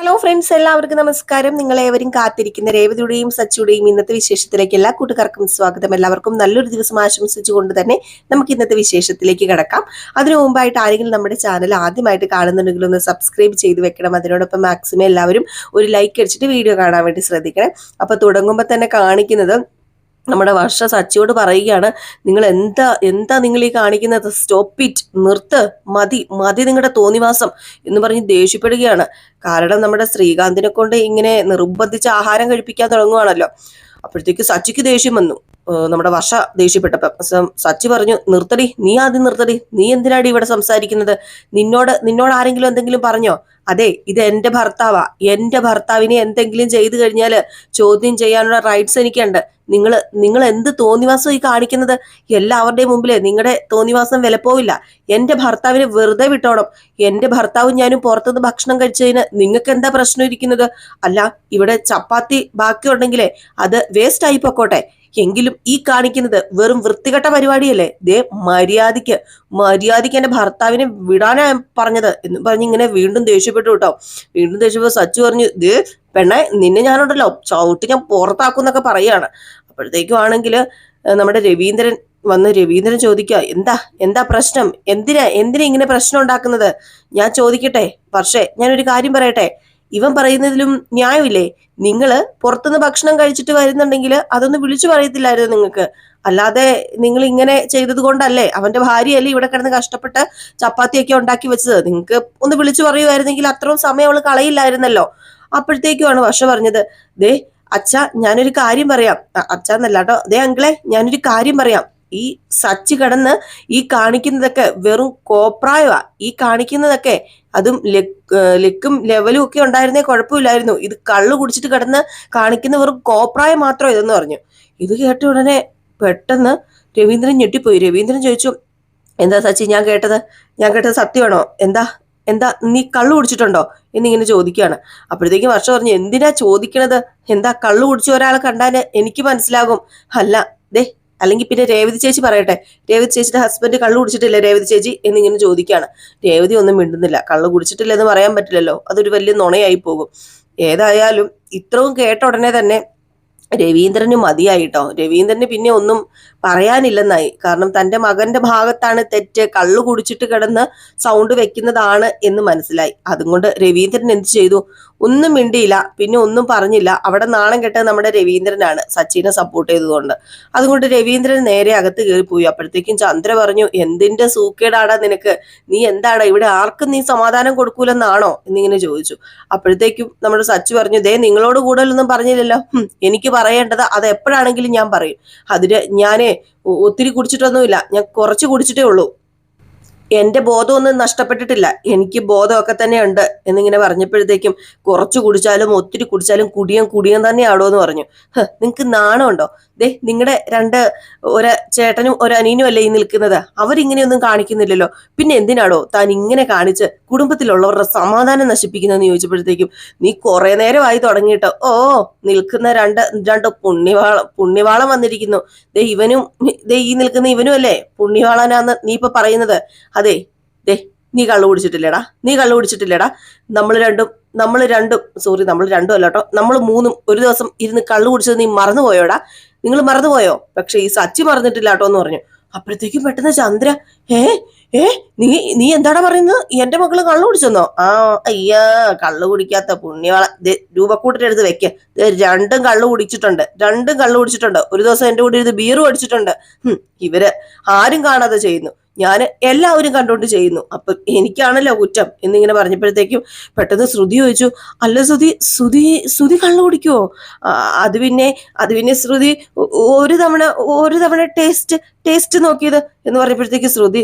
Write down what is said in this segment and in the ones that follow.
Hello friends, എല്ലാവർക്കും നമസ്കാരം. നിങ്ങളേവരും കാത്തിരിക്കുന്ന രേവതിയുടെയും സച്ചിയുടെയും ഇന്നത്തെ വിശേഷത്തിലേക്ക് എല്ലാ കൂട്ടുകാർക്കും സ്വാഗതം. എല്ലാവർക്കും നല്ലൊരു ദിവസം ആശംസിച്ചുകൊണ്ട് തന്നെ നമുക്ക് ഇന്നത്തെ വിശേഷത്തിലേക്ക് കിടക്കാം. അതിനു മുമ്പായിട്ട് ആരെങ്കിലും നമ്മുടെ ചാനൽ ആദ്യമായിട്ട് കാണുന്നുണ്ടെങ്കിൽ ഒന്ന് സബ്സ്ക്രൈബ് ചെയ്ത് വെക്കണം. അതിനോടൊപ്പം മാക്സിമം എല്ലാവരും ഒരു ലൈക്ക് അടിച്ചിട്ട് വീഡിയോ കാണാൻ വേണ്ടി ശ്രദ്ധിക്കണം. അപ്പൊ തുടങ്ങുമ്പോൾ തന്നെ കാണിക്കുന്നത് നമ്മുടെ വർഷ സച്ചിയോട് പറയുകയാണ്, നിങ്ങൾ എന്താ നിങ്ങൾ ഈ കാണിക്കുന്നത്, സ്റ്റോപ്പ് ഇറ്റ്, നിർത്ത്, മതി മതി നിങ്ങളുടെ തോന്നിവാസം എന്ന് പറഞ്ഞ് ദേഷ്യപ്പെടുകയാണ്. കാരണം നമ്മുടെ ശ്രീകാന്തിനെ കൊണ്ട് ഇങ്ങനെ നിർബന്ധിച്ച് ആഹാരം കഴിപ്പിക്കാൻ തുടങ്ങുവാണല്ലോ. അപ്പോഴത്തേക്ക് സച്ചിക്ക് ദേഷ്യം വന്നു. നമ്മുടെ വർഷ ദേഷ്യപ്പെട്ടപ്പം സച്ചി പറഞ്ഞു, നിർത്തടി, നീ ആദ്യം നിർത്തടി, നീ എന്തിനാടി ഇവിടെ സംസാരിക്കുന്നത്, നിന്നോട് ആരെങ്കിലും എന്തെങ്കിലും പറഞ്ഞോ? അതെ, ഇത് എന്റെ ഭർത്താവാ, എന്റെ ഭർത്താവിനെ എന്തെങ്കിലും ചെയ്തു കഴിഞ്ഞാൽ ചോദ്യം ചെയ്യാനുള്ള റൈറ്റ്സ് എനിക്കുണ്ട്. നിങ്ങൾ എന്ത് തോന്നിവാസം ഈ കാണിക്കുന്നത്? എല്ലാവരുടെയും മുമ്പില് നിങ്ങളുടെ തോന്നിവാസം വിലപ്പോവില്ല. എന്റെ ഭർത്താവിനെ വെറുതെ വിട്ടോണം. എന്റെ ഭർത്താവും ഞാനും പുറത്തുനിന്ന് ഭക്ഷണം കഴിച്ചതിന് നിങ്ങൾക്ക് എന്താ പ്രശ്നം ഇരിക്കുന്നത്? അല്ല, ഇവിടെ ചപ്പാത്തി ബാക്കിയുണ്ടെങ്കിലേ അത് വേസ്റ്റ് ആയി പൊക്കോട്ടെ, എങ്കിലും ഈ കാണിക്കുന്നത് വെറും വൃത്തികെട്ട പരിപാടിയല്ലേ. ദേ മര്യാദയ്ക്ക് എന്റെ ഭർത്താവിനെ വിടാനാ പറഞ്ഞത് എന്ന് പറഞ്ഞ് ഇങ്ങനെ വീണ്ടും ദേഷ്യപ്പെട്ടു കേട്ടോ. വീണ്ടും ദേഷ്യപ്പെട്ട സച്ചു പറഞ്ഞു, ദേ പെണ്ണെ, നിന്നെ ഞാനുണ്ടല്ലോ ചവിട്ടി ഞാൻ പുറത്താക്കുന്നൊക്കെ പറയാണ്. അപ്പോഴത്തേക്കും ആണെങ്കിൽ നമ്മുടെ രവീന്ദ്രൻ ചോദിക്കുക, എന്താ പ്രശ്നം, എന്തിനാ ഇങ്ങനെ പ്രശ്നം ഉണ്ടാക്കുന്നത്? ഞാൻ ചോദിക്കട്ടെ പക്ഷേ, ഞാനൊരു കാര്യം പറയട്ടെ, ഇവൻ പറയുന്നതിലും ന്യായമില്ലേ? നിങ്ങള് പുറത്തുനിന്ന് ഭക്ഷണം കഴിച്ചിട്ട് വരുന്നുണ്ടെങ്കിൽ അതൊന്ന് വിളിച്ചു പറയത്തില്ലായിരുന്നു നിങ്ങൾക്ക്? അല്ലാതെ നിങ്ങൾ ഇങ്ങനെ ചെയ്തത് കൊണ്ടല്ലേ, അവന്റെ ഭാര്യയല്ലേ ഇവിടെ കിടന്ന് കഷ്ടപ്പെട്ട് ചപ്പാത്തിയൊക്കെ ഉണ്ടാക്കി വെച്ചത്? നിങ്ങൾക്ക് ഒന്ന് വിളിച്ചു പറയുമായിരുന്നെങ്കിൽ അത്രയും സമയം അവള് കളയില്ലായിരുന്നല്ലോ. അപ്പോഴത്തേക്കുമാണ് വർഷ പറഞ്ഞത്, ദേ അച്ഛ, ഞാനൊരു കാര്യം പറയാം. അച്ഛ എന്നല്ല കേട്ടോ, ദേ അങ്കിളെ, ഞാനൊരു കാര്യം പറയാം. ഈ സച്ചി കിടന്ന് ഈ കാണിക്കുന്നതൊക്കെ വെറും കോപ്രായവാ. ഈ കാണിക്കുന്നതൊക്കെ അതും ലെക്കും ലെവലും ഒക്കെ ഉണ്ടായിരുന്നേ കുഴപ്പമില്ലായിരുന്നു. ഇത് കള്ളു കുടിച്ചിട്ട് കിടന്ന് കാണിക്കുന്ന വെറും കോപ്രായം മാത്രം ഇതെന്ന് പറഞ്ഞു. ഇത് കേട്ട ഉടനെ പെട്ടെന്ന് രവീന്ദ്രൻ ഞെട്ടിപ്പോയി. രവീന്ദ്രൻ ചോദിച്ചു, എന്താ സച്ചി ഞാൻ കേട്ടത് സത്യമാണോ? എന്താ നീ കള്ളു കുടിച്ചിട്ടുണ്ടോ എന്നിങ്ങനെ ചോദിക്കുകയാണ്. അപ്പോഴത്തേക്കും വർഷ പറഞ്ഞു, എന്തിനാ ചോദിക്കണത്? എന്താ കള്ളു കുടിച്ച ഒരാളെ കണ്ടാല് എനിക്ക് മനസ്സിലാകും. അല്ല ദേ, അല്ലെങ്കിൽ പിന്നെ രേവതി ചേച്ചി പറയട്ടെ, രേവതി ചേച്ചിയുടെ ഹസ്ബൻഡ് കള്ളു കുടിച്ചിട്ടില്ലേ രേവതി ചേച്ചി എന്നിങ്ങനെ ചോദിക്കുകയാണ്. രേവതി ഒന്നും മിണ്ടുന്നില്ല. കള്ളു കുടിച്ചിട്ടില്ല എന്ന് പറയാൻ പറ്റില്ലല്ലോ, അതൊരു വലിയ നുണയായി പോകും. ഏതായാലും ഇത്രയും കേട്ട ഉടനെ തന്നെ രവീന്ദ്രന് മതിയായിട്ടോ. രവീന്ദ്രന് പിന്നെ ഒന്നും പറയാനില്ലെന്നായി. കാരണം തന്റെ മകന്റെ ഭാഗത്താണ് തെറ്റ്, കള്ളു കുടിച്ചിട്ട് കിടന്ന് സൗണ്ട് വെക്കുന്നതാണ് എന്ന് മനസ്സിലായി. അതുകൊണ്ട് രവീന്ദ്രൻ എന്ത് ചെയ്തു? ഒന്നും മിണ്ടിയില്ല, പിന്നെ ഒന്നും പറഞ്ഞില്ല. അവിടെ നാണം കെട്ടത് നമ്മുടെ രവീന്ദ്രനാണ്, സച്ചിനെ സപ്പോർട്ട് ചെയ്തതുകൊണ്ട്. അതുകൊണ്ട് രവീന്ദ്രൻ നേരെ അകത്ത് കയറിപ്പോയി. അപ്പോഴത്തേക്കും ചന്ദ്ര പറഞ്ഞു, എന്തിന്റെ സൂക്കേടാടാ നിനക്ക്? നീ എന്താണ് ഇവിടെ ആർക്കും നീ സമാധാനം കൊടുക്കൂലെന്നാണോ എന്നിങ്ങനെ ചോദിച്ചു. അപ്പോഴത്തേക്കും നമ്മുടെ സച്ചു പറഞ്ഞു, ദേ നിങ്ങളോട് കൂടുതലൊന്നും പറഞ്ഞില്ലല്ലോ, എനിക്ക് പറയേണ്ടത് അത് എപ്പോഴാണെങ്കിലും ഞാൻ പറയും. അതിന് ഞാനേ ഒത്തിരി കുടിച്ചിട്ടൊന്നുമില്ല, ഞാൻ കുറച്ച് കുടിച്ചിട്ടേ ഉള്ളൂ. എന്റെ ബോധമൊന്നും നഷ്ടപ്പെട്ടിട്ടില്ല, എനിക്ക് ബോധമൊക്കെ തന്നെ ഉണ്ട് എന്നിങ്ങനെ പറഞ്ഞപ്പോഴത്തേക്കും, കുറച്ച് കുടിച്ചാലും ഒത്തിരി കുടിച്ചാലും കുടിയൻ തന്നെയാണോ എന്ന് പറഞ്ഞു. നിങ്ങക്ക് നാണമുണ്ടോ? ദേ നിങ്ങളുടെ ഒരു ചേട്ടനും ഒരു അനിയനും അല്ലേ ഈ നിൽക്കുന്നത്, അവരിങ്ങനെയൊന്നും കാണിക്കുന്നില്ലല്ലോ, പിന്നെ എന്തിനാണോ താൻ ഇങ്ങനെ കാണിച്ച് കുടുംബത്തിലുള്ളവരുടെ സമാധാനം നശിപ്പിക്കുന്നതെന്ന് ചോദിച്ചപ്പോഴത്തേക്കും, നീ കുറെ നേരമായി തുടങ്ങിയിട്ട്, നിൽക്കുന്ന രണ്ട് പുണ്യവാളം വന്നിരിക്കുന്നു. ദേ ഈ നിൽക്കുന്ന ഇവനും അല്ലേ പുണ്യവാളനാന്ന് നീ ഇപ്പൊ പറയുന്നത്? അതെ, ദേ നീ കള്ളു കുടിച്ചിട്ടില്ലടാ. നമ്മൾ രണ്ടും അല്ല കേട്ടോ, നമ്മൾ മൂന്നും ഒരു ദിവസം ഇരുന്ന് കള്ളു കുടിച്ചത് നീ മറന്നുപോയോടാ? നിങ്ങൾ മറന്നുപോയോ? പക്ഷെ ഈ സച്ചി മറന്നിട്ടില്ല കേട്ടോ എന്ന് പറഞ്ഞു. അപ്പോഴത്തേക്കും പെട്ടെന്ന് ചന്ദ്ര, നീ എന്താടാ പറയുന്നത്? എന്റെ മക്കള് കള്ളു കുടിച്ചെന്നോ? അയ്യാ, കള്ളു കുടിക്കാത്ത പുണ്യവാള, രൂപക്കൂട്ടിട്ട് വെക്ക. രണ്ടും കള്ളു കുടിച്ചിട്ടുണ്ട്. ഒരു ദിവസം എന്റെ കൂടെ ഇരുന്ന് ബീറും അടിച്ചിട്ടുണ്ട്. ഇവര് ആരും കാണാതെ ചെയ്യുന്നു, ഞാൻ എല്ലാവരും കണ്ടോണ്ട് ചെയ്യുന്നു, അപ്പൊ എനിക്കാണല്ലോ കുറ്റം എന്നിങ്ങനെ പറഞ്ഞപ്പോഴത്തേക്കും പെട്ടെന്ന് ശ്രുതി ചോദിച്ചു, അല്ല ശ്രുതി കള്ളു കുടിക്കുവോ? അത് പിന്നെ ശ്രുതി ഒരു തവണ ടേസ്റ്റ് നോക്കിയത് എന്ന് പറഞ്ഞപ്പോഴത്തേക്ക് ശ്രുതി,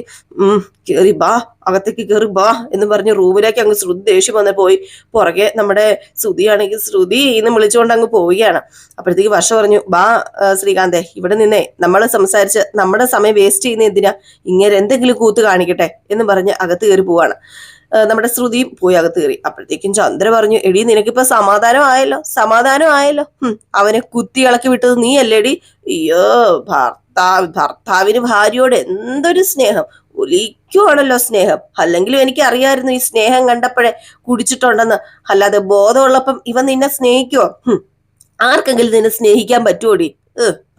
കേറി ബാ, അകത്തേക്ക് കയറി ബാ എന്ന് പറഞ്ഞ് റൂമിലേക്ക് അങ്ങ് ശ്രുതി ദേഷ്യം വന്ന് പോയി. പുറകെ നമ്മുടെ ശ്രുതിയാണെങ്കിൽ ശ്രുതി എന്ന് വിളിച്ചുകൊണ്ട് അങ്ങ് പോവുകയാണ്. അപ്പോഴത്തേക്ക് വർഷ പറഞ്ഞു, ബാ ശ്രീകാന്തേ, ഇവിടെ നിന്നേ നമ്മൾ സംസാരിച്ച് നമ്മുടെ സമയം വേസ്റ്റ് ചെയ്യുന്ന എന്തിനാ? ഇങ്ങനെ എന്തെങ്കിലും കൂത്ത് കാണിക്കട്ടെ എന്ന് പറഞ്ഞ് അകത്ത് കയറി പോവാണ്. നമ്മുടെ ശ്രുതിയും പോയി അകത്ത് കയറി. അപ്പോഴത്തേക്കും ചന്ദ്ര പറഞ്ഞു, എടി നിനക്കിപ്പോ സമാധാനം ആയല്ലോ. അവനെ കുത്തി ഇളക്കി വിട്ടത് നീ അല്ലേടി? അയ്യോ, ഭർത്താവിന് ഭാര്യയോട് എന്തൊരു സ്നേഹം, ഒലിക്കുവാണല്ലോ സ്നേഹം. അല്ലെങ്കിലും എനിക്ക് അറിയായിരുന്നു ഈ സ്നേഹം കണ്ടപ്പോഴേ കുടിച്ചിട്ടുണ്ടെന്ന്. അല്ലാതെ ബോധമുള്ളപ്പം ഇവൻ നിന്നെ സ്നേഹിക്കുവോ? ആർക്കെങ്കിലും നിന്നെ സ്നേഹിക്കാൻ പറ്റുമോടി?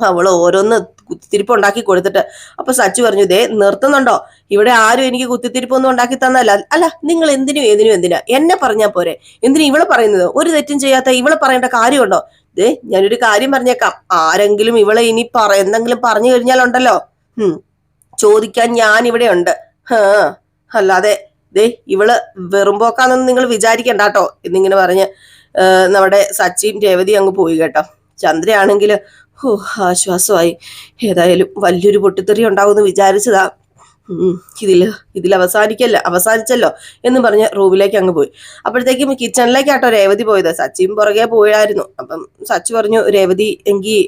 അവള് ഓരോന്ന് കുത്തിത്തിരിപ്പ് ഉണ്ടാക്കി കൊടുത്തിട്ട്. അപ്പൊ സച്ചു പറഞ്ഞു, ദേ നിർത്തുന്നുണ്ടോ? ഇവിടെ ആരും എനിക്ക് കുത്തിത്തിരിപ്പൊന്നും ഉണ്ടാക്കി തന്നല്ല. അല്ല, നിങ്ങൾ എന്തിനാ എന്നെ പറഞ്ഞാ പോരെ? എന്തിനാ ഇവളെ പറയുന്നത്? ഒരു തെറ്റും ചെയ്യാത്ത ഇവളെ പറയേണ്ട കാര്യമുണ്ടോ? ദേ ഞാനൊരു കാര്യം പറഞ്ഞേക്കാം, ആരെങ്കിലും ഇവളെ ഇനി എന്തെങ്കിലും പറഞ്ഞു കഴിഞ്ഞാലുണ്ടല്ലോ, ചോദിക്കാൻ ഞാൻ ഇവിടെ ഉണ്ട്. അല്ലാതെ ദേ ഇവള് വെറുമ്പോക്കാന്നൊന്നും നിങ്ങൾ വിചാരിക്കണ്ട കേട്ടോ എന്നിങ്ങനെ പറഞ്ഞ് നമ്മുടെ സച്ചിൻ രേവതി അങ്ങ് പോയി കേട്ടോ. ചന്ദ്രയാണെങ്കിൽ ആശ്വാസമായി. ഏതായാലും വലിയൊരു പൊട്ടിത്തെറി ഉണ്ടാവുമെന്ന് വിചാരിച്ചതാ. ഇതിൽ അവസാനിച്ചല്ലോ എന്ന് പറഞ്ഞ് റൂമിലേക്ക് അങ്ങ് പോയി. അപ്പോഴത്തേക്കും കിച്ചണിലേക്കാട്ടോ രേവതി പോയത്. സച്ചിൻ പുറകെ പോയായിരുന്നു. അപ്പം സച്ചു പറഞ്ഞു, രേവതി എങ്കിൽ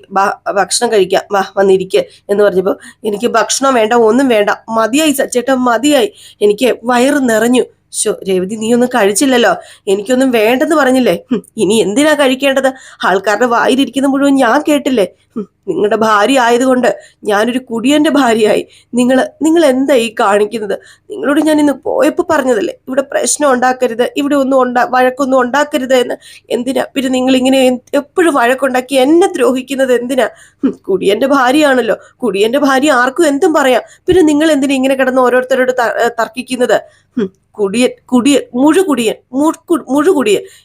ഭക്ഷണം കഴിക്കാം, വന്നിരിക്കുക എന്ന് പറഞ്ഞപ്പോ, എനിക്ക് ഭക്ഷണം വേണ്ട, ഒന്നും വേണ്ട, മതിയായി സച്ചേട്ടൻ, മതിയായി, എനിക്ക് വയറ് നിറഞ്ഞു. രേവതി നീ ഒന്നും കഴിച്ചില്ലല്ലോ, എനിക്കൊന്നും വേണ്ടെന്ന് പറഞ്ഞില്ലേ? ഇനി എന്തിനാ കഴിക്കേണ്ടത്? ആൾക്കാരുടെ വായിലിരിക്കുന്ന മുഴുവൻ ഞാൻ കേട്ടില്ലേ? നിങ്ങളുടെ ഭാര്യ ആയതുകൊണ്ട് ഞാനൊരു കുടിയന്റെ ഭാര്യയായി. നിങ്ങൾ എന്താ ഈ കാണിക്കുന്നത്? നിങ്ങളോട് ഞാൻ ഇന്ന് പോയപ്പോ പറഞ്ഞതല്ലേ ഇവിടെ പ്രശ്നം ഉണ്ടാക്കരുത്, ഇവിടെ വഴക്കൊന്നും ഉണ്ടാക്കരുത് എന്ന്. എന്തിനാ പിന്നെ നിങ്ങൾ ഇങ്ങനെ എപ്പോഴും വഴക്കുണ്ടാക്കി എന്നെ ദ്രോഹിക്കുന്നത് എന്തിനാ? കുടിയന്റെ ഭാര്യയാണല്ലോ, കുടിയന്റെ ഭാര്യ ആർക്കും എന്തും പറയാം. പിന്നെ നിങ്ങൾ എന്തിനാ ഇങ്ങനെ കിടന്ന് ഓരോരുത്തരോട് തർക്കിക്കുന്നത്? മുഴുകുടിയൻ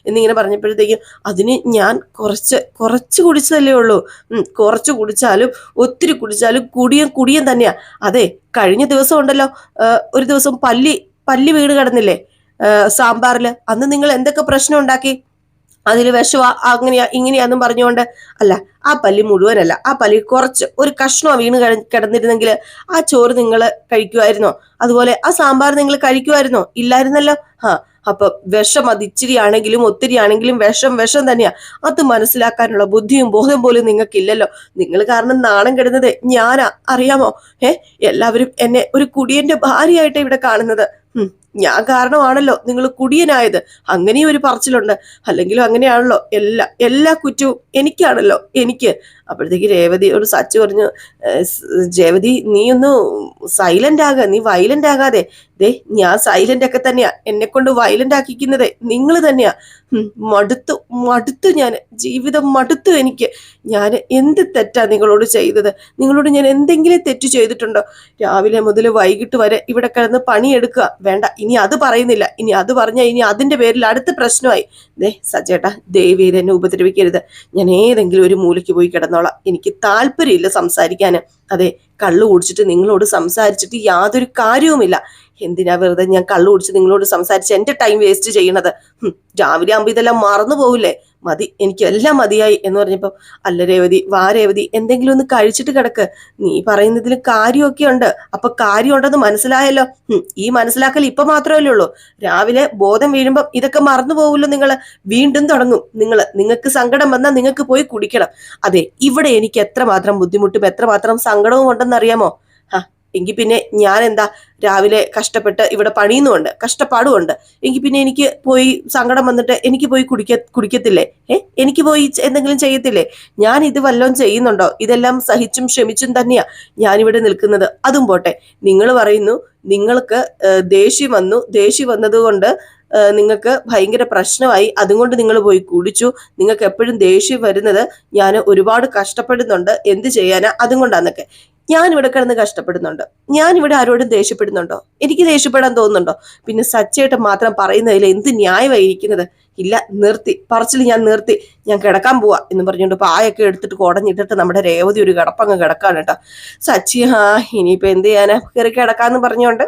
എന്നിങ്ങനെ പറഞ്ഞപ്പോഴത്തേക്കും, അതിന് ഞാൻ കുറച്ച് കുടിച്ചതല്ലേ ഉള്ളൂ. കുറച്ച് കുടിച്ചാലും ഒത്തിരി കുടിച്ചാലും കുടിയൻ തന്നെയാ. അതെ, കഴിഞ്ഞ ദിവസം ഉണ്ടല്ലോ, ഒരു ദിവസം പല്ലി വീട് കിടന്നില്ലേ സാമ്പാറില്, അന്ന് നിങ്ങൾ എന്തൊക്കെ പ്രശ്നം ഉണ്ടാക്കി? അതിൽ വിഷവാ, അങ്ങനെയാ ഇങ്ങനെയാന്നും പറഞ്ഞുകൊണ്ട്. അല്ല, ആ പല്ലി മുഴുവനല്ല, ആ പല്ലി കുറച്ച് ഒരു കഷ്ണോ വീണ് കിടന്നിരുന്നെങ്കിൽ ആ ചോറ് നിങ്ങൾ കഴിക്കുമായിരുന്നോ? അതുപോലെ ആ സാമ്പാർ നിങ്ങൾ കഴിക്കുമായിരുന്നോ? ഇല്ലായിരുന്നല്ലോ. അപ്പൊ വിഷം അത് ഇച്ചിരി ആണെങ്കിലും ഒത്തിരി ആണെങ്കിലും വിഷം തന്നെയാ. അത് മനസ്സിലാക്കാനുള്ള ബുദ്ധിയും ബോധം പോലും നിങ്ങൾക്കില്ലല്ലോ. നിങ്ങൾ കാരണം നാണം കെടുന്നത് ഞാനാ, അറിയാമോ? എല്ലാവരും എന്നെ ഒരു കുടിയന്റെ ഭാര്യയായിട്ട് ഇവിടെ കാണുന്നത്. ഞാൻ കാരണമാണല്ലോ നിങ്ങൾ കുടിയനായത്. അങ്ങനെയും ഒരു പറച്ചിലുണ്ട്. അല്ലെങ്കിലും അങ്ങനെയാണല്ലോ, എല്ലാ കുറ്റവും എനിക്കാണല്ലോ, എനിക്ക്. അപ്പോഴത്തേക്ക് രേവതിയോട് സച്ചു പറഞ്ഞു, രേവതി നീ ഒന്ന് നീ വയലന്റ് ആകാതെ. ദേ ഞാൻ സൈലന്റ് ഒക്കെ തന്നെയാ, എന്നെ കൊണ്ട് വയലന്റ് ആക്കിക്കുന്നത് നിങ്ങൾ തന്നെയാ. മടുത്തു ഞാൻ, ജീവിതം മടുത്തു എനിക്ക്. ഞാൻ എന്ത് തെറ്റാ നിങ്ങളോട് ചെയ്തത്? നിങ്ങളോട് ഞാൻ എന്തെങ്കിലും തെറ്റ് ചെയ്തിട്ടുണ്ടോ? രാവിലെ മുതൽ വൈകിട്ട് വരെ ഇവിടെ കിടന്ന് പണിയെടുക്കുക. വേണ്ട, ഇനി അത് പറയുന്നില്ല. ഇനി അത് പറഞ്ഞാൽ ഇനി അതിന്റെ പേരിൽ അടുത്ത പ്രശ്നമായി. ദേ സച്ചേട്ടാ, ദേവി എന്നെ ഉപദ്രവിക്കരുത്. ഞാൻ ഏതെങ്കിലും ഒരു മൂലയ്ക്ക് പോയി കിടന്നോളാം. എനിക്ക് താല്പര്യമില്ല സംസാരിക്കാന്. അതെ, കള്ളു കുടിച്ചിട്ട് നിങ്ങളോട് സംസാരിച്ചിട്ട് യാതൊരു കാര്യവുമില്ല. എന്തിനാ വെറുതെ ഞാൻ കള്ളു കുടിച്ച് നിങ്ങളോട് സംസാരിച്ച് എന്റെ ടൈം വേസ്റ്റ് ചെയ്യണത്? രാവിലെ ആകുമ്പോ ഇതെല്ലാം മറന്നു പോവില്ലേ? മതി, എനിക്ക് എല്ലാം മതിയായി എന്ന് പറഞ്ഞപ്പോ, അല്ല രേവതി, എന്തെങ്കിലും ഒന്ന് കഴിച്ചിട്ട് കിടക്ക്. നീ പറയുന്നതിൽ കാര്യമൊക്കെ ഉണ്ട്. അപ്പൊ കാര്യം ഉണ്ടെന്ന് മനസ്സിലായല്ലോ. ഈ മനസ്സിലാക്കൽ ഇപ്പൊ മാത്രമല്ലേ ഉള്ളൂ. രാവിലെ ബോധം വീഴുമ്പം ഇതൊക്കെ മറന്നു പോവുമല്ലോ. വീണ്ടും തുടങ്ങും. നിങ്ങൾക്ക് സങ്കടം വന്നാൽ നിങ്ങൾക്ക് പോയി കുടിക്കണം. അതെ, ഇവിടെ എനിക്ക് എത്രമാത്രം ബുദ്ധിമുട്ടും എത്രമാത്രം സങ്കടവും ഉണ്ടെന്ന് അറിയാമോ? എങ്കിൽ പിന്നെ ഞാൻ എന്താ രാവിലെ കഷ്ടപ്പെട്ട് ഇവിടെ പണിയുന്നുമുണ്ട്, കഷ്ടപ്പാടുമുണ്ട്. എങ്കിൽ പിന്നെ എനിക്ക് പോയി സങ്കടം വന്നിട്ട് എനിക്ക് പോയി കുടിക്കത്തില്ലേ? എനിക്ക് പോയി എന്തെങ്കിലും ചെയ്യത്തില്ലേ? ഞാൻ ഇത് വല്ലതും ചെയ്യുന്നുണ്ടോ? ഇതെല്ലാം സഹിച്ചും ക്ഷമിച്ചും തന്നെയാ ഞാനിവിടെ നിൽക്കുന്നത്. അതും പോട്ടെ, നിങ്ങൾ പറയുന്നു നിങ്ങൾക്ക് ദേഷ്യം വന്നതുകൊണ്ട് നിങ്ങൾക്ക് ഭയങ്കര പ്രശ്നമായി, അതുകൊണ്ട് നിങ്ങൾ പോയി കുടിച്ചു. നിങ്ങൾക്ക് എപ്പോഴും ദേഷ്യം വരുന്നത് ഞാൻ ഒരുപാട് കഷ്ടപ്പെടുന്നുണ്ട്, എന്ത് ചെയ്യാനാ, അതും കൊണ്ടാന്നൊക്കെ. ഞാൻ ഇവിടെ കിടന്ന് കഷ്ടപ്പെടുന്നുണ്ട്, ഞാൻ ഇവിടെ ആരോടും ദേഷ്യപ്പെടുന്നുണ്ടോ? എനിക്ക് ദേഷ്യപ്പെടാൻ തോന്നുന്നുണ്ടോ? പിന്നെ സച്ചേട്ടൻ മാത്രം പറയുന്നതിൽ എന്ത് ന്യായമായിരിക്കുന്നത്? ഇല്ല, പറച്ചിൽ ഞാൻ നിർത്തി, ഞാൻ കിടക്കാൻ പോവാ എന്ന് പറഞ്ഞുകൊണ്ട് പായൊക്കെ എടുത്തിട്ട് കുടഞ്ഞിട്ടിട്ട് നമ്മുടെ രേവതി ഒരു കിടപ്പങ്ങ് കിടക്കാണ് കേട്ടോ. സച്ചി ഇനിയിപ്പോ എന്ത് ചെയ്യാനാ, കയറി കിടക്കാന്ന് പറഞ്ഞുകൊണ്ട്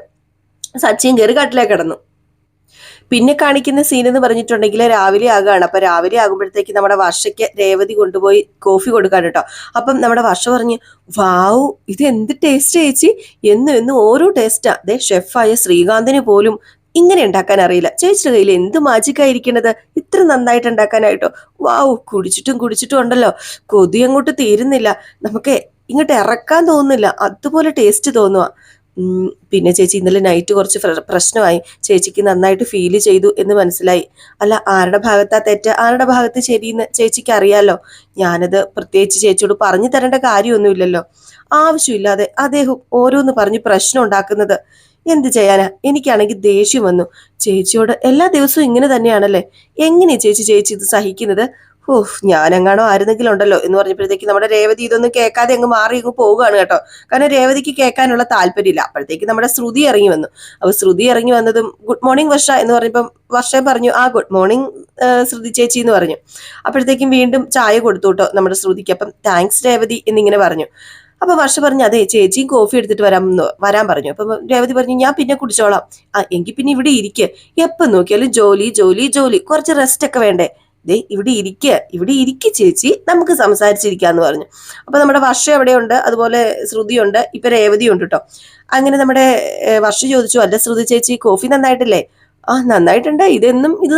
സച്ചിയും കയറി കട്ടിലേക്ക് കിടന്നു. പിന്നെ കാണിക്കുന്ന സീൻ എന്ന് പറഞ്ഞിട്ടുണ്ടെങ്കിൽ രാവിലെ ആകുകയാണ്. അപ്പൊ രാവിലെ ആകുമ്പോഴത്തേക്ക് നമ്മുടെ വർഷയ്ക്ക് രേവതി കൊണ്ടുപോയി കോഫി കൊടുക്കാൻ കേട്ടോ. അപ്പം നമ്മുടെ വർഷ പറഞ്ഞു, വാവു, ഇത് എന്ത് ടേസ്റ്റ് ചേച്ചി, എന്നും ഓരോ ടേസ്റ്റാ. അതെ, ഷെഫായ ശ്രീകാന്തിന് പോലും ഇങ്ങനെ ഉണ്ടാക്കാൻ അറിയില്ല. ചേച്ചിയുടെ കയ്യിൽ എന്ത് മാജിക്കായിരിക്കണത്, ഇത്ര നന്നായിട്ട് ഉണ്ടാക്കാനായിട്ടോ. വാവു, കുടിച്ചിട്ടും ഉണ്ടല്ലോ, കൊതി അങ്ങോട്ട് തീരുന്നില്ല. നമുക്ക് ഇങ്ങോട്ട് ഇറക്കാൻ തോന്നുന്നില്ല, അതുപോലെ ടേസ്റ്റ് തോന്നുക. പിന്നെ ചേച്ചി ഇന്നലെ നൈറ്റ് കുറച്ച് പ്രശ്നമായി, ചേച്ചിക്ക് നന്നായിട്ട് ഫീൽ ചെയ്തു എന്ന് മനസ്സിലായി. അല്ല, ആരുടെ ഭാഗത്താ തെറ്റ്, ആരുടെ ഭാഗത്ത് ശരിയെന്ന് ചേച്ചിക്ക് അറിയാലോ. ഞാനത് പ്രത്യേകിച്ച് ചേച്ചിയോട് പറഞ്ഞു തരേണ്ട കാര്യമൊന്നുമില്ലല്ലോ. ആവശ്യമില്ലാതെ അദ്ദേഹം ഓരോന്ന് പറഞ്ഞ് പ്രശ്നം ഉണ്ടാക്കുന്നത് എന്ത് ചെയ്യാനാ. എനിക്കാണെങ്കിൽ ദേഷ്യം വന്നു. ചേച്ചിയോട് എല്ലാ ദിവസവും ഇങ്ങനെ തന്നെയാണല്ലേ, എങ്ങനെയാ ചേച്ചി ഇത് സഹിക്കുന്നത്? ഓഹ്, ഞാനെങ്ങാണോ ആയിരുന്നെങ്കിലും ഉണ്ടല്ലോ എന്ന് പറഞ്ഞപ്പോഴത്തേക്ക് നമ്മുടെ രേവതി ഇതൊന്നും കേൾക്കാതെ അങ്ങ് മാറി അങ്ങ് പോവുകയാണ് കേട്ടോ. കാരണം രേവതിക്ക് കേൾക്കാനുള്ള താല്പര്യമില്ല. അപ്പോഴത്തേക്ക് നമ്മുടെ ശ്രുതി ഇറങ്ങി വന്നു. അപ്പൊ ശ്രുതി ഇറങ്ങി വന്നതും ഗുഡ് മോർണിംഗ് വർഷ എന്ന് പറഞ്ഞപ്പം വർഷ പറഞ്ഞു, ആ ഗുഡ് മോർണിംഗ് ശ്രുതി ചേച്ചി എന്ന് പറഞ്ഞു. അപ്പോഴത്തേക്കും വീണ്ടും ചായ കൊടുത്തു കേട്ടോ നമ്മുടെ ശ്രുതിക്ക്. അപ്പം താങ്ക്സ് രേവതി എന്നിങ്ങനെ പറഞ്ഞു. അപ്പൊ വർഷ പറഞ്ഞു, അതെ ചേച്ചിയും കോഫി എടുത്തിട്ട് വരാൻ പറഞ്ഞു. അപ്പൊ രേവതി പറഞ്ഞു, ഞാൻ പിന്നെ കുടിച്ചോളാം. എങ്കിൽ പിന്നെ ഇവിടെ ഇരിക്കുക, എപ്പം നോക്കിയാലും ജോലി ജോലി ജോലി, കുറച്ച് റെസ്റ്റ് ഒക്കെ വേണ്ടേ. ദേ ഇവിടെ ഇരിക്കുക ചേച്ചി, നമുക്ക് സംസാരിച്ചിരിക്കാന്ന് പറഞ്ഞു. അപ്പൊ നമ്മുടെ വർഷ എവിടെയുണ്ട്, അതുപോലെ ശ്രുതിയുണ്ട്, ഇപ്പൊ രേവതിയുണ്ട് കേട്ടോ. അങ്ങനെ നമ്മുടെ വർഷ ചോദിച്ചു, അല്ല ശ്രുതി ചേച്ചി കോഫി നന്നായിട്ടില്ലേ? നന്നായിട്ടുണ്ട്, ഇത്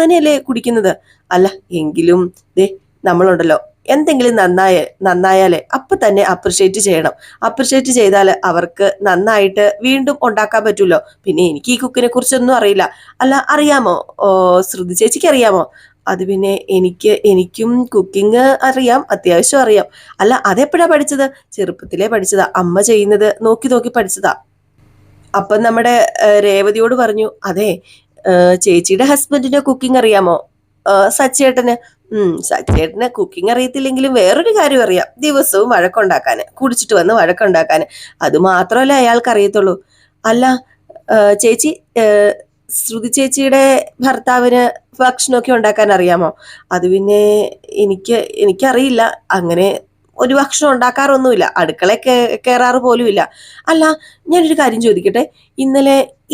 തന്നെയല്ലേ കുടിക്കുന്നത്? അല്ല എങ്കിലും ദേ നമ്മളുണ്ടല്ലോ, എന്തെങ്കിലും നന്നായാലേ അപ്പൊ തന്നെ അപ്രിഷ്യേറ്റ് ചെയ്യണം. അപ്രിഷ്യേറ്റ് ചെയ്താൽ അവർക്ക് നന്നായിട്ട് വീണ്ടും ഉണ്ടാക്കാൻ പറ്റുമല്ലോ. പിന്നെ എനിക്ക് ഈ കുക്കിനെ കുറിച്ചൊന്നും അറിയില്ല. അല്ല അറിയാമോ ശ്രുതി ചേച്ചിക്ക് അറിയാമോ? അത് പിന്നെ എനിക്കും കുക്കിംഗ് അറിയാം, അത്യാവശ്യം അറിയാം. അല്ല അതെപ്പോഴാ പഠിച്ചത്? ചെറുപ്പത്തിലേ പഠിച്ചതാ, അമ്മ ചെയ്യുന്നത് നോക്കി നോക്കി പഠിച്ചതാ. അപ്പം നമ്മുടെ രേവതിയോട് പറഞ്ഞു, അതെ ചേച്ചിയുടെ ഹസ്ബൻഡിന് കുക്കിംഗ് അറിയാമോ? സച്ചേട്ടന് സച്ചേട്ടന് കുക്കിംഗ് അറിയത്തില്ലെങ്കിലും വേറൊരു കാര്യം അറിയാം, ദിവസവും വഴക്കുണ്ടാക്കാന്, കുടിച്ചിട്ട് വന്ന് വഴക്കുണ്ടാക്കാന്. അത് മാത്രമല്ല അയാൾക്ക് അറിയത്തുള്ളൂ. അല്ല ചേച്ചി, ശ്രുതി ചേച്ചിയുടെ ഭർത്താവിന് ഭക്ഷണമൊക്കെ ഉണ്ടാക്കാൻ അറിയാമോ? അത് പിന്നെ എനിക്കറിയില്ല, അങ്ങനെ ഒരു ഭക്ഷണം ഉണ്ടാക്കാറൊന്നുമില്ല, അടുക്കള കയറാറ് പോലും ഇല്ല. അല്ല ഞാനൊരു കാര്യം ചോദിക്കട്ടെ,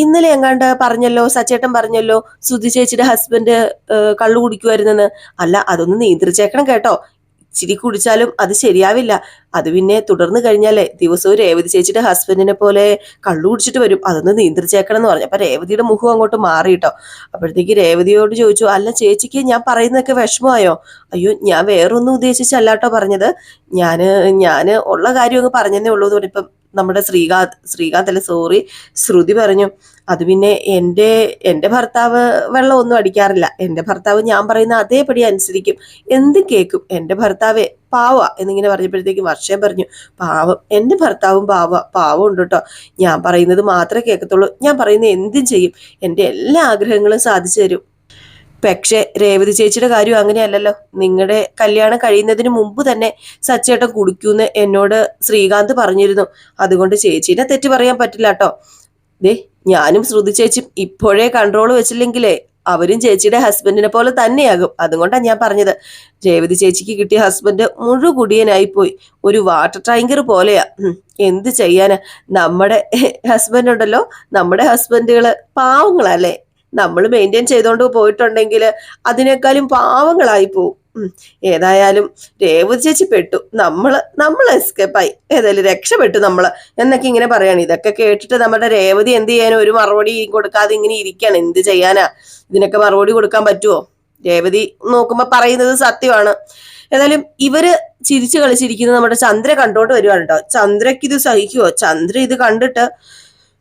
ഇന്നലെ എങ്ങാണ്ട് പറഞ്ഞല്ലോ, സച്ചേട്ടൻ പറഞ്ഞല്ലോ ശ്രുതി ചേച്ചിയുടെ ഹസ്ബൻഡ് കള്ളു കുടിക്കുമായിരുന്നെന്ന്. അല്ല അതൊന്ന് നിയന്ത്രിച്ചേക്കണം കേട്ടോ, ഇച്ചിരി കുടിച്ചാലും അത് ശരിയാവില്ല. അത് പിന്നെ തുടർന്ന് കഴിഞ്ഞാലേ ദിവസവും രേവതി ചേച്ചിയുടെ ഹസ്ബൻഡിനെ പോലെ കള്ളു കുടിച്ചിട്ട് വരും, അതൊന്ന് നിയന്ത്രിച്ചേക്കണം എന്ന് പറഞ്ഞു. അപ്പൊ രേവതിയുടെ മുഖം അങ്ങോട്ട് മാറിയിട്ടോ. അപ്പോഴത്തേക്ക് രേവതിയോട് ചോദിച്ചു, അല്ല ചേച്ചിക്ക് ഞാൻ പറയുന്നതൊക്കെ വിഷമമായോ? അയ്യോ ഞാൻ വേറൊന്നും ഉദ്ദേശിച്ചല്ലാട്ടോ പറഞ്ഞത്, ഞാന് ഉള്ള കാര്യം അങ്ങ് പറഞ്ഞതേ ഉള്ളൂ എന്ന് പറഞ്ഞിപ്പം നമ്മുടെ ശ്രീകാന്ത് അല്ല സോറി ശ്രുതി പറഞ്ഞു, അത് പിന്നെ എൻ്റെ ഭർത്താവ് വെള്ളം ഒന്നും അടിക്കാറില്ല, എൻ്റെ ഭർത്താവ് ഞാൻ പറയുന്ന അതേപടി അനുസരിക്കും, എന്തും കേൾക്കും, എൻ്റെ ഭർത്താവേ പാവ എന്നിങ്ങനെ പറഞ്ഞപ്പോഴത്തേക്ക് വർഷം പറഞ്ഞു, പാവം എൻ്റെ ഭർത്താവും പാവം ഉണ്ട് കേട്ടോ, ഞാൻ പറയുന്നത് മാത്രമേ കേൾക്കത്തുള്ളൂ, ഞാൻ പറയുന്നത് എന്തും ചെയ്യും, എൻ്റെ എല്ലാ ആഗ്രഹങ്ങളും സാധിച്ചു തരും. പക്ഷേ രേവതി ചേച്ചിയുടെ കാര്യം അങ്ങനെയല്ലല്ലോ. നിങ്ങളുടെ കല്യാണം കഴിയുന്നതിന് മുമ്പ് തന്നെ സച്ചേട്ടൻ കുടിക്കൂന്ന് എന്നോട് ശ്രീകാന്ത് പറഞ്ഞിരുന്നു. അതുകൊണ്ട് ചേച്ചീനെ തെറ്റ് പറയാൻ പറ്റില്ല കേട്ടോ. ദേ ഞാനും ശ്രുതി ചേച്ചിയും ഇപ്പോഴേ കൺട്രോൾ വെച്ചില്ലെങ്കിലേ അവരും ചേച്ചിയുടെ ഹസ്ബൻഡിനെ പോലെ തന്നെയാകും. അതുകൊണ്ടാണ് ഞാൻ പറഞ്ഞത്. രേവതി ചേച്ചിക്ക് കിട്ടിയ ഹസ്ബൻഡ് മുഴുകുടിയനായിപ്പോയി, ഒരു വാട്ടർ ടാങ്കർ പോലെയാ. എന്ത് ചെയ്യാനാ, നമ്മുടെ ഹസ്ബൻഡ് ഉണ്ടല്ലോ, നമ്മുടെ ഹസ്ബൻഡുകള് പാവങ്ങളല്ലേ. നമ്മൾ മെയിൻറ്റെയിൻ ചെയ്തോണ്ട് പോയിട്ടുണ്ടെങ്കിൽ അതിനേക്കാളും പാവങ്ങളായി പോവും. ഏതായാലും രേവതി ചേച്ചി പെട്ടു, നമ്മൾ എസ്കേപ്പായി, ഏതായാലും രക്ഷപ്പെട്ടു നമ്മള് എന്നൊക്കെ ഇങ്ങനെ പറയാണ്. ഇതൊക്കെ കേട്ടിട്ട് നമ്മുടെ രേവതി എന്ത് ചെയ്യാനും ഒരു മറുപടി കൊടുക്കാതെ ഇങ്ങനെ ഇരിക്കുകയാണ്. എന്ത് ചെയ്യാനാ, ഇതിനൊക്കെ മറുപടി കൊടുക്കാൻ പറ്റുമോ? രേവതി നോക്കുമ്പോ പറയുന്നത് സത്യമാണ്. ഏതായാലും ഇവര് ചിരിച്ചു കളിച്ചിരിക്കുന്നത് നമ്മുടെ ചന്ദ്ര കണ്ടോണ്ട് വരുവാണ് കേട്ടോ. ചന്ദ്രക്ക് ഇത് സഹിക്കുവോ? ചന്ദ്ര ഇത് കണ്ടിട്ട്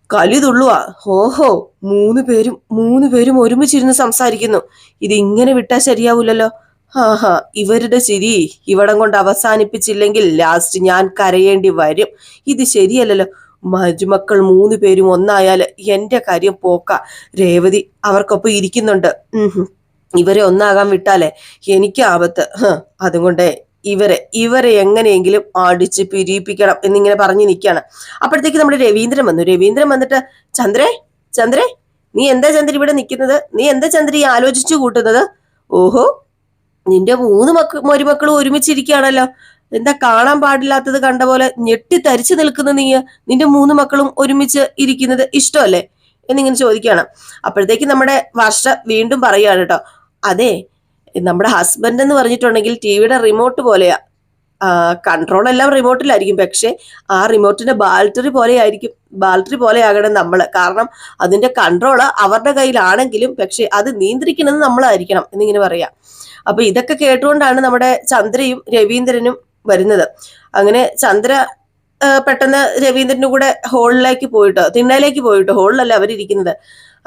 കലി തുള്ളുവാ. ഓഹോ, മൂന്ന് പേരും ഒരുമിച്ചിരുന്ന് സംസാരിക്കുന്നു, ഇത് ഇങ്ങനെ വിട്ടാ ശരിയാവൂലല്ലോ. ഇവരുടെ ചിരി ഇവിടം കൊണ്ട് അവസാനിപ്പിച്ചില്ലെങ്കിൽ ലാസ്റ്റ് ഞാൻ കരയേണ്ടി വരും. ഇത് ശരിയല്ലല്ലോ. മരുമക്കൾ 3 പേരും ഒന്നായാൽ എന്റെ കാര്യം പോക്ക. രേവതി അവർക്കൊപ്പം ഇരിക്കുന്നുണ്ട്, ഇവരെ ഒന്നാകാൻ വിട്ടാലേ എനിക്ക് ആപത്ത്. അതുകൊണ്ട് ഇവരെ എങ്ങനെയെങ്കിലും അടിച്ച് പിരിയിപ്പിക്കണം എന്നിങ്ങനെ പറഞ്ഞു നിൽക്കുകയാണ്. അപ്പോഴത്തേക്ക് നമ്മുടെ രവീന്ദ്രൻ വന്നിട്ട്, ചന്ദ്രേ നീ എന്താ ചന്ദ്ര ഇവിടെ നിൽക്കുന്നത്? നീ എന്താ ചന്ദ്ര ഈ ആലോചിച്ചു കൂട്ടുന്നത്? ഓഹോ, നിന്റെ 3 മരുമക്കളും ഒരുമിച്ചിരിക്കുകയാണല്ലോ, എന്താ കാണാൻ പാടില്ലാത്തത് കണ്ട പോലെ ഞെട്ടിത്തരിച്ചു നിൽക്കുന്ന നീ? നിന്റെ 3 മക്കളും ഒരുമിച്ച് ഇരിക്കുന്നത് ഇഷ്ടമല്ലേ എന്നിങ്ങനെ ചോദിക്കുകയാണ്. അപ്പോഴത്തേക്ക് നമ്മുടെ വർഷ വീണ്ടും പറയുകയാണ് കേട്ടോ, അതെ നമ്മുടെ ഹസ്ബൻഡ് എന്ന് പറഞ്ഞിട്ടുണ്ടെങ്കിൽ ടിവിയുടെ റിമോട്ട് പോലെയാ. കൺട്രോൾ എല്ലാം റിമോട്ടിലായിരിക്കും, പക്ഷെ ആ റിമോട്ടിന്റെ ബാറ്ററി പോലെയാകണം നമ്മള്. കാരണം അതിന്റെ കൺട്രോൾ അവരുടെ കയ്യിലാണെങ്കിലും പക്ഷെ അത് നിയന്ത്രിക്കുന്നത് നമ്മളായിരിക്കണം എന്നിങ്ങനെ പറയാം. അപ്പൊ ഇതൊക്കെ കേട്ടുകൊണ്ടാണ് നമ്മുടെ ചന്ദ്രയും രവീന്ദ്രനും വരുന്നത്. അങ്ങനെ ചന്ദ്ര പെട്ടെന്ന് രവീന്ദ്രന്റെ കൂടെ തിണ്ണയിലേക്ക് പോയിട്ടോ, ഹോളിലല്ല അവരിയ്ക്കുന്നത്.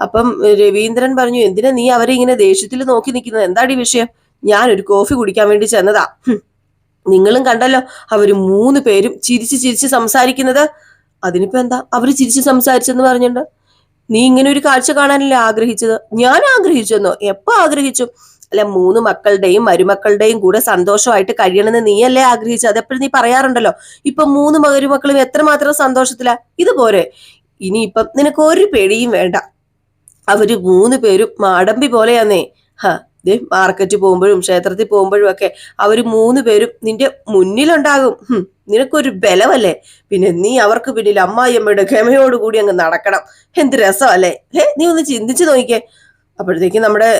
അപ്പം രവീന്ദ്രൻ പറഞ്ഞു, എന്തിനാ നീ അവരെ ഇങ്ങനെ ദേഷ്യത്തിൽ നോക്കി നിൽക്കുന്നത്, എന്താടി വിഷയം? ഞാനൊരു കോഫി കുടിക്കാൻ വേണ്ടി ചെന്നതാ. നിങ്ങളും കണ്ടല്ലോ അവര് 3 പേരും ചിരിച്ച് ചിരിച്ച് സംസാരിക്കുന്നത്. അതിനിപ്പോ എന്താ, അവര് ചിരിച്ച് സംസാരിച്ചെന്ന് പറഞ്ഞിട്ടുണ്ട്. നീ ഇങ്ങനെ ഒരു കാഴ്ച കാണാനല്ലേ ആഗ്രഹിച്ചത്? ഞാൻ ആഗ്രഹിച്ചെന്നോ? എപ്പോ ആഗ്രഹിച്ചു? അല്ല, 3 മക്കളുടെയും മരുമക്കളുടെയും കൂടെ സന്തോഷമായിട്ട് കഴിയണമെന്ന് നീയല്ലേ ആഗ്രഹിച്ചത്? അതെപ്പോഴും നീ പറയാറുണ്ടല്ലോ. ഇപ്പൊ 3 മരുമക്കളും എത്രമാത്രം സന്തോഷത്തിലാ. ഇതുപോരെ. ഇനിയിപ്പം നിനക്ക് ഒരു പേടിയും വേണ്ട. അവര് 3 പേരും മാടമ്പി പോലെയാന്നേ. മാർക്കറ്റിൽ പോകുമ്പോഴും ക്ഷേത്രത്തിൽ പോകുമ്പോഴും ഒക്കെ അവര് 3 പേരും നിന്റെ മുന്നിലുണ്ടാകും. നിനക്കൊരു ബലമല്ലേ. പിന്നെ നീ അവർക്ക് പിന്നിൽ അമ്മായിയമ്മയുടെ ക്ഷമയോടുകൂടി അങ്ങ് നടക്കണം. എന്ത് രസമല്ലേ. നീ ഒന്ന് ചിന്തിച്ചു നോക്കിക്കേ. അപ്പോഴത്തേക്ക് നമ്മുടെ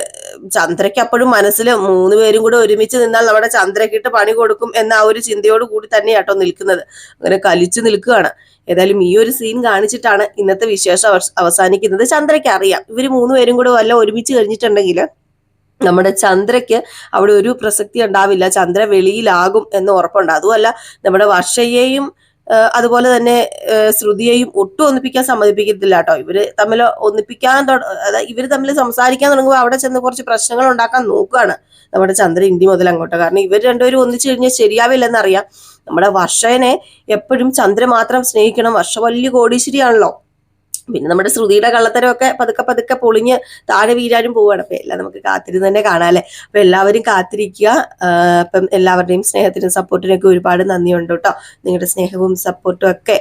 ചന്ദ്രയ്ക്ക് അപ്പോഴും മനസ്സിൽ 3 പേരും കൂടെ ഒരുമിച്ച് നിന്നാൽ നമ്മുടെ ചന്ദ്രക്കിട്ട് പണി കൊടുക്കും എന്ന ആ ഒരു ചിന്തയോട് കൂടി തന്നെയാട്ടോ നിൽക്കുന്നത്. അങ്ങനെ കലിച്ചു നിൽക്കുകയാണ്. ഏതായാലും ഈ ഒരു സീൻ കാണിച്ചിട്ടാണ് ഇന്നത്തെ വിശേഷം അവസാനിക്കുന്നത്. ചന്ദ്രയ്ക്ക് അറിയാം ഇവര് 3 പേരും കൂടെ വല്ല ഒരുമിച്ച് കഴിഞ്ഞിട്ടുണ്ടെങ്കിൽ നമ്മുടെ ചന്ദ്രയ്ക്ക് അവിടെ ഒരു പ്രസക്തി ഉണ്ടാവില്ല, ചന്ദ്ര വെളിയിലാകും എന്ന് ഉറപ്പുണ്ട്. അതുമല്ല, നമ്മുടെ വർഷയെയും അതുപോലെ തന്നെ ശ്രുതിയെയും ഒട്ടും ഒന്നിപ്പിക്കാൻ സമ്മതിപ്പിക്കത്തില്ല കേട്ടോ. ഇവര് തമ്മിൽ ഇവര് തമ്മിൽ സംസാരിക്കാൻ തുടങ്ങുമ്പോൾ അവിടെ ചെന്ന് കുറച്ച് പ്രശ്നങ്ങൾ ഉണ്ടാക്കാൻ നോക്കുകയാണ് നമ്മുടെ ചന്ദ്ര ഇന്ത്യ മുതൽ അങ്ങോട്ട്. കാരണം ഇവർ രണ്ടുപേരും ഒന്നിച്ചു കഴിഞ്ഞാൽ ശരിയാവില്ലെന്നറിയാം. നമ്മുടെ വർഷനെ എപ്പോഴും ചന്ദ്ര മാത്രം സ്നേഹിക്കണം. വർഷ വലിയ കോടീശ്വരിയാണല്ലോ. പിന്നെ നമ്മുടെ ശ്രുതിയുടെ കള്ളത്തരമൊക്കെ പതുക്കെ പതുക്കെ പൊളിഞ്ഞ് താഴെ വീഴാനും പോവുകയാണ്. അപ്പൊ എല്ലാം നമുക്ക് കാത്തിരുന്ന് തന്നെ കാണാല്ലേ. അപ്പൊ എല്ലാവരും കാത്തിരിക്കുക. അപ്പം എല്ലാവരുടെയും സ്നേഹത്തിനും സപ്പോർട്ടിനും ഒക്കെ ഒരുപാട് നന്ദിയുണ്ട് കേട്ടോ. നിങ്ങളുടെ സ്നേഹവും സപ്പോർട്ടും ഒക്കെ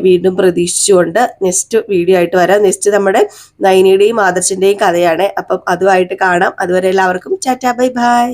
വീണ്ടും പ്രതീക്ഷിച്ചുകൊണ്ട് നെക്സ്റ്റ് വീഡിയോ ആയിട്ട് വരാം. നെക്സ്റ്റ് നമ്മുടെ നയനിയുടെയും ആദർശിന്റെയും കഥയാണ്. അപ്പം അതുമായിട്ട് കാണാം. അതുവരെ എല്ലാവർക്കും ടാറ്റാ ബൈ ബൈ.